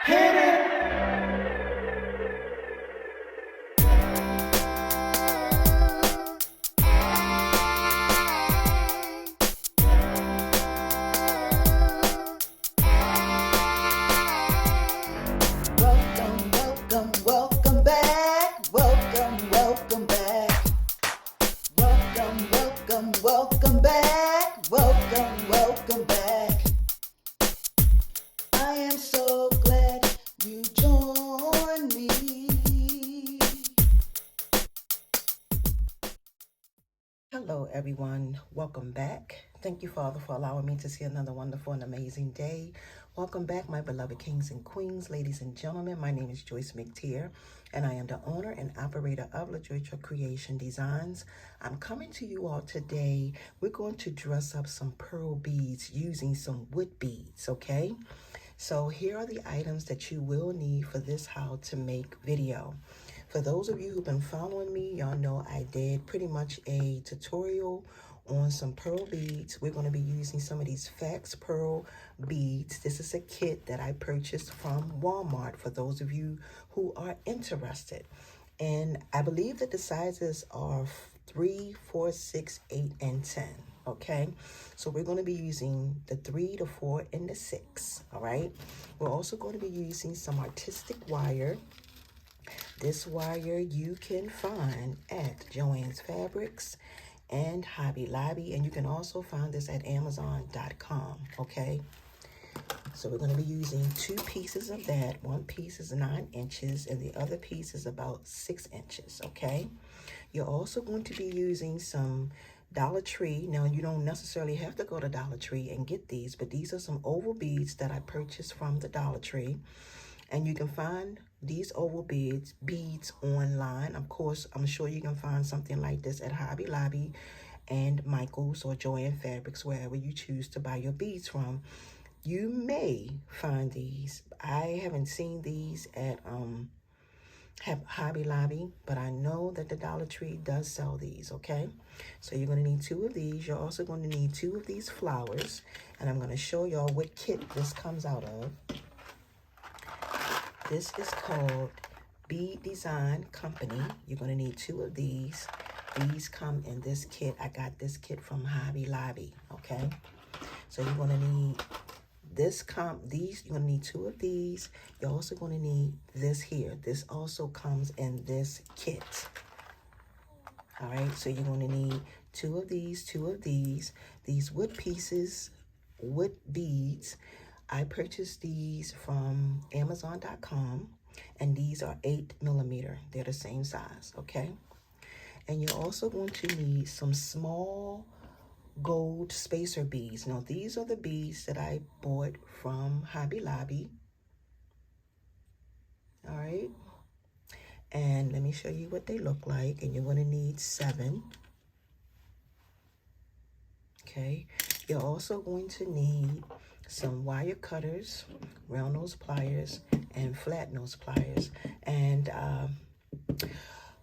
Hit it. Welcome, welcome, welcome back. Welcome, welcome back. Welcome, welcome, welcome back. Welcome, welcome back. I am so glad you joined me. Hello, everyone. Welcome back. Thank you, Father, for allowing me to see another wonderful and amazing day. Welcome back, my beloved kings and queens, ladies and gentlemen. My name is Joyce McTier, and I am the owner and operator of LaJoycia Creation Designs. I'm coming to you all today. We're going to dress up some pearl beads using some wood beads, okay? So here are the items that you will need for this how to make video. For those of you who've been following me, y'all know I did pretty much a tutorial on some pearl beads. We're going to be using some of these Fax pearl beads. This is a kit that I purchased from Walmart for those of you who are interested. And I believe that the sizes are 3, 4, 6, 8, and 10. Okay, so we're going to be using the 3, the 4, and the 6. All right, we're also going to be using some artistic wire. This wire you can find at Joann's Fabrics and Hobby Lobby, and you can also find this at Amazon.com. Okay, so we're going to be using 2 pieces of that. One piece is 9 inches, and the other piece is about 6 inches. Okay, you're also going to be using some Dollar Tree. Now, you don't necessarily have to go to Dollar Tree and get these, but these are some oval beads that I purchased from the Dollar Tree. And you can find these oval beads online. Of course, I'm sure you can find something like this at Hobby Lobby and Michael's or Joann Fabrics, wherever you choose to buy your beads from. You may find these. I haven't seen these at Hobby Lobby, but I know that the Dollar Tree does sell these, okay? So you're going to need 2 of these. You're also going to need 2 of these flowers, and I'm going to show y'all what kit this comes out of. This is called Bead Design Company. You're going to need 2 of these. These come in this kit. I got this kit from Hobby Lobby, okay? So you're going to need you're going to need 2 of these. You're also going to need this here. This also comes in this kit. All right, so you're going to need 2 of these, 2 of these. These wood pieces, wood beads, I purchased these from Amazon.com, and these are 8mm. They're the same size, okay? And you're also going to need some small gold spacer beads. Now, these are the beads that I bought from Hobby Lobby. All right? And let me show you what they look like. And you're going to need 7. Okay? You're also going to need some wire cutters, round nose pliers, and flat nose pliers. And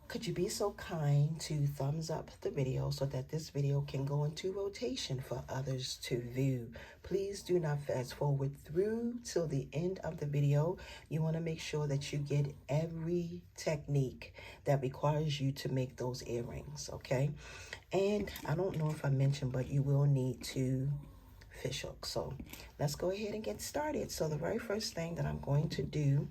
could you be so kind to thumbs up the video so that this video can go into rotation for others to view? Please do not fast forward through till the end of the video. You want to make sure that you get every technique that requires you to make those earrings, okay? And I don't know if I mentioned, but you will need 2 fish hooks. So let's go ahead and get started. So the very first thing that I'm going to do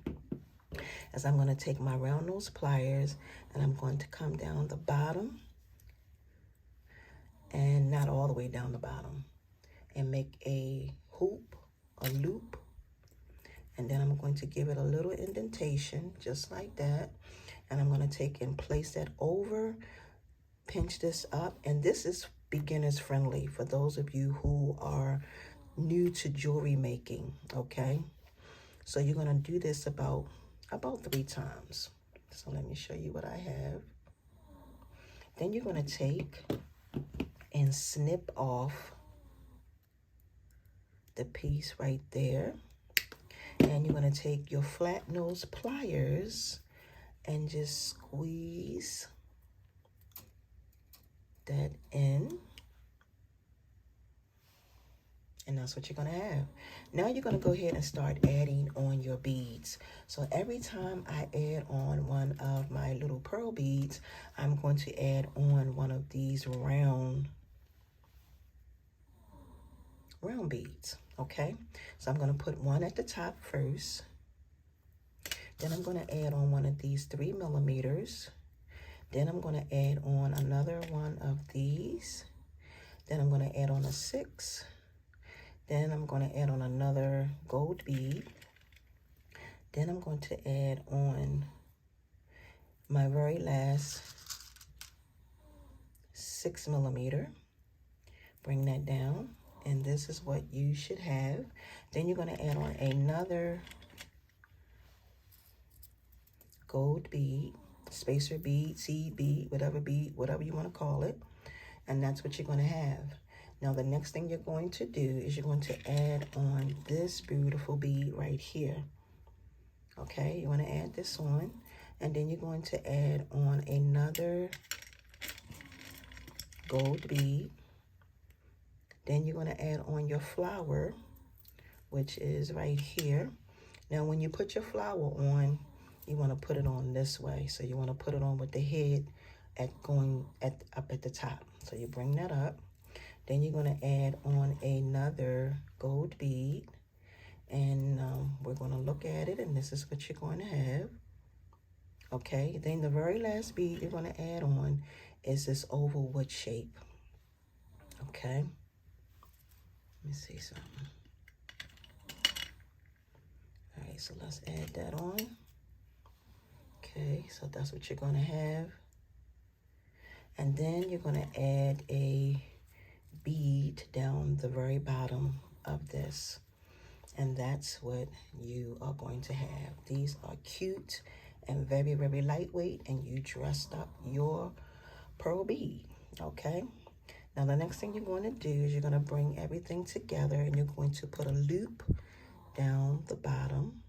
is I'm going to take my round nose pliers and I'm going to come down the bottom, and not all the way down the bottom, and make a hoop, a loop, and then I'm going to give it a little indentation just like that, and I'm going to take and place that over, pinch this up, and this is beginners friendly for those of you who are new to jewelry making, okay? So you're going to do this about 3 times. So let me show you what I have. Then you're going to take and snip off the piece right there. And you're going to take your flat nose pliers and just squeeze that in. And that's what you're going to have. Now you're going to go ahead and start adding on your beads. So every time I add on one of my little pearl beads, I'm going to add on one of these round beads. Okay, so I'm going to put one at the top first. Then I'm going to add on one of these 3 millimeters. Then I'm going to add on another one of these. Then I'm going to add on a 6. Then I'm going to add on another gold bead. Then I'm going to add on my very last 6 millimeter. Bring that down. And this is what you should have. Then you're going to add on another gold bead, spacer bead, seed bead, whatever you want to call it. And that's what you're going to have. Now the next thing you're going to do is you're going to add on this beautiful bead right here. Okay, you want to add this on, and then you're going to add on another gold bead. Then you're going to add on your flower, which is right here. Now when you put your flower on, you want to put it on this way. So you want to put it on with the head up at the top. So you bring that up. Then you're going to add on another gold bead. And we're going to look at it, and this is what you're going to have. Okay, then the very last bead you're going to add on is this oval wood shape. Okay, let me see something. All right, so let's add that on. Okay, so that's what you're going to have. And then you're going to add a bead down the very bottom of this. And that's what you are going to have. These are cute and very, very lightweight, and you dressed up your pearl bead, okay? Now the next thing you're going to do is you're going to bring everything together, and you're going to put a loop down the bottom,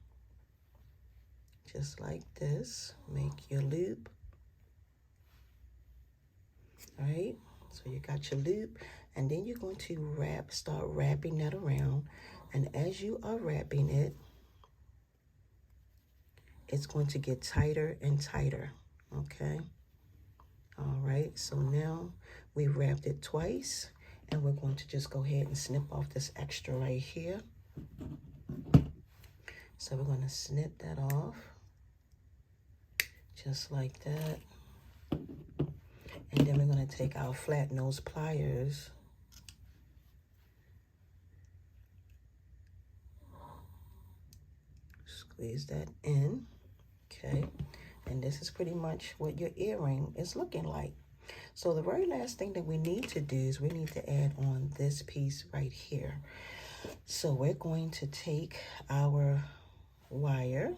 just like this. Make your loop. All right, so you got your loop, and then you're going to start wrapping that around. And as you are wrapping it, it's going to get tighter and tighter, okay? All right, so now we wrapped it twice, and we're going to just go ahead and snip off this extra right here. So we're going to snip that off, just like that. And then we're going to take our flat nose pliers squeeze that in, okay? And this is pretty much what your earring is looking like. So the very last thing that we need to do is we need to add on this piece right here. So we're going to take our wire,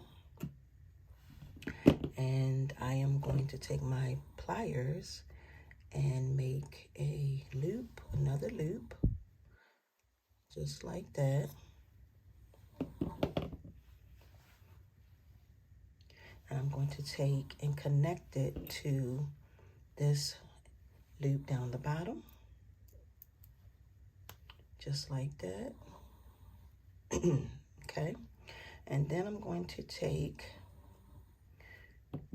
and I am going to take my pliers and make a loop, another loop, just like that. And I'm going to take and connect it to this loop down the bottom, just like that. Okay, and then I'm going to take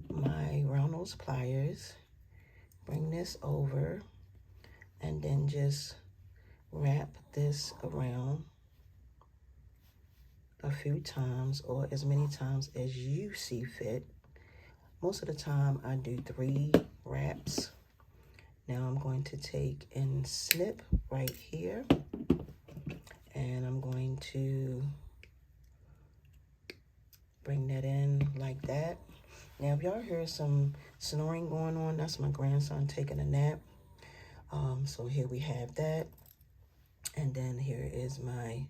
my round nose pliers, bring this over, and then just wrap this around a few times, or as many times as you see fit. Most of the time I do 3 wraps. Now I'm going to take and snip right here, and I'm going to bring that in like that. Now if y'all hear some snoring going on, that's my grandson taking a nap. So here we have that, and then here is my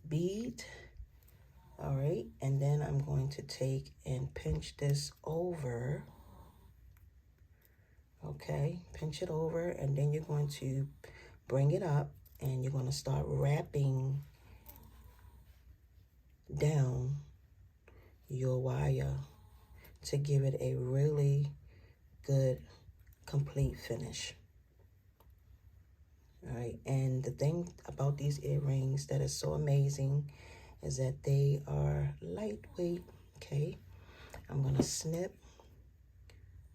bead. All right, and then I'm going to take and pinch this over. Okay, pinch it over, and then you're going to bring it up, and you're going to start wrapping down your wire to give it a really good complete finish. All right, and the thing about these earrings that is so amazing is that they are lightweight. Okay, I'm gonna snip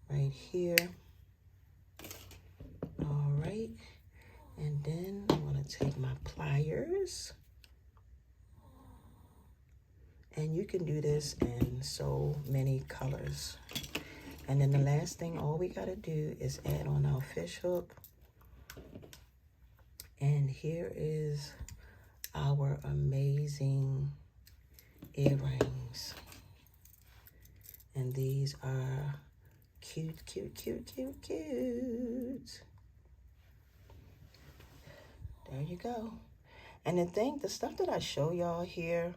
right here. All right, and then I'm gonna take my pliers, and you can do this in so many colors. And then the last thing, all we gotta do is add on our fish hook. And here is our amazing earrings. And these are cute, cute, cute, cute, cute. There you go. And the stuff that I show y'all here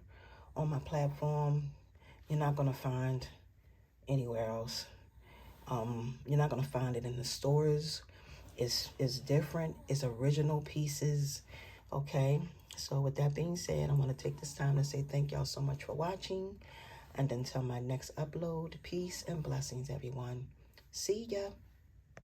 on my platform, you're not gonna find anywhere else. You're not gonna find it in the stores. It's different. It's original pieces. Okay. So with that being said, I want to take this time to say thank y'all so much for watching. And until my next upload, peace and blessings, everyone. See ya.